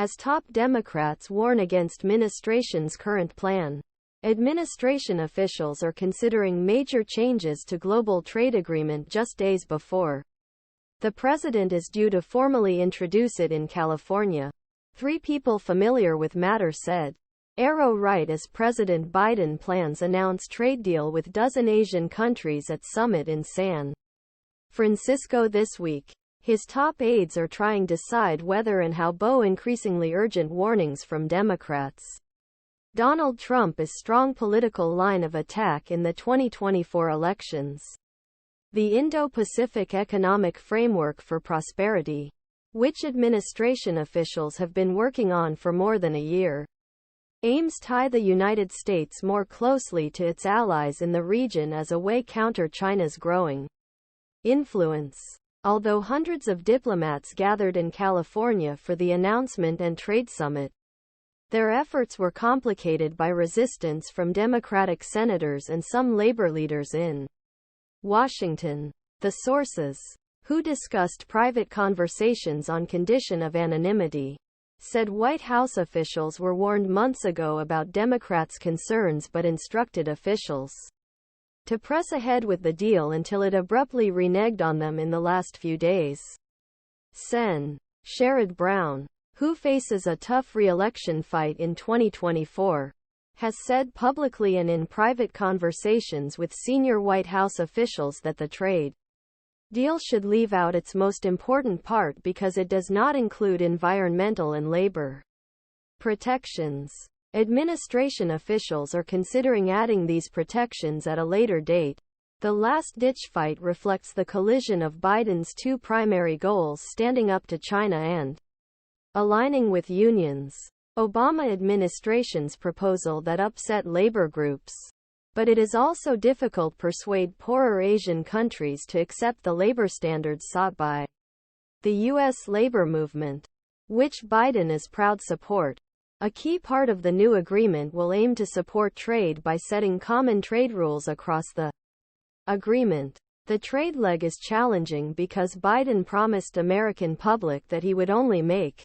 as top Democrats warn against administration's current plan. Administration officials are considering major changes to global trade agreement just days before the president is due to formally introduce it in California. 3 people familiar with matter said. ArrowRight As President Biden plans announce trade deal with dozen Asian countries at summit in San Francisco this week. His top aides are trying to decide whether and how bow increasingly urgent warnings from Democrats. Donald Trump is strong political line of attack in the 2024 elections. The Indo-Pacific Economic Framework for Prosperity, which administration officials have been working on for more than a year, aims to tie the United States more closely to its allies in the region as a way counter China's growing influence. Although hundreds of diplomats gathered in California for the announcement and trade summit, their efforts were complicated by resistance from Democratic senators and some labor leaders in Washington. The sources, who discussed private conversations on condition of anonymity, said White House officials were warned months ago about Democrats' concerns but instructed officials to press ahead with the deal until it abruptly reneged on them in the last few days. Sen. Sherrod Brown, who faces a tough re-election fight in 2024, has said publicly and in private conversations with senior White House officials that the trade deal should leave out its most important part because it does not include environmental and labor protections. Administration officials are considering adding these protections at a later date. The last-ditch fight reflects the collision of Biden's 2 primary goals: standing up to China and aligning with unions. Obama administration's proposal that upset labor groups. But it is also difficult to persuade poorer Asian countries to accept the labor standards sought by the U.S. labor movement, which Biden is proud support. A key part of the new agreement will aim to support trade by setting common trade rules across the agreement. The trade leg is challenging because Biden promised American public that he would only make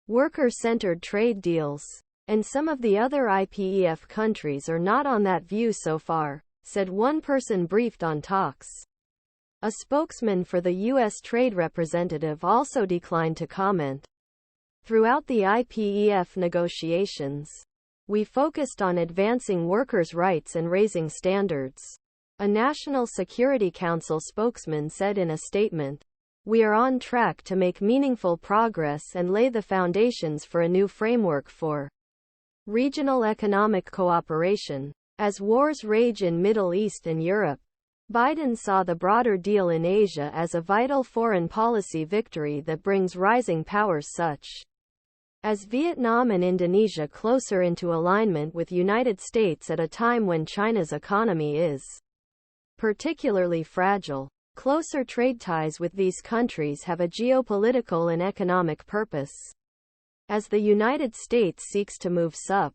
worker-centered trade deals, and some of the other IPEF countries are not on that view so far, said one person briefed on talks. A spokesman for the U.S. Trade Representative also declined to comment. Throughout the IPEF negotiations, we focused on advancing workers' rights and raising standards, a National Security Council spokesman said in a statement. We are on track to make meaningful progress and lay the foundations for a new framework for regional economic cooperation. As wars rage in Middle East and Europe, Biden saw the broader deal in Asia as a vital foreign policy victory that brings rising powers such as Vietnam and Indonesia closer into alignment with United States at a time when China's economy is particularly fragile. Closer trade ties with these countries have a geopolitical and economic purpose. As the United States seeks to move south,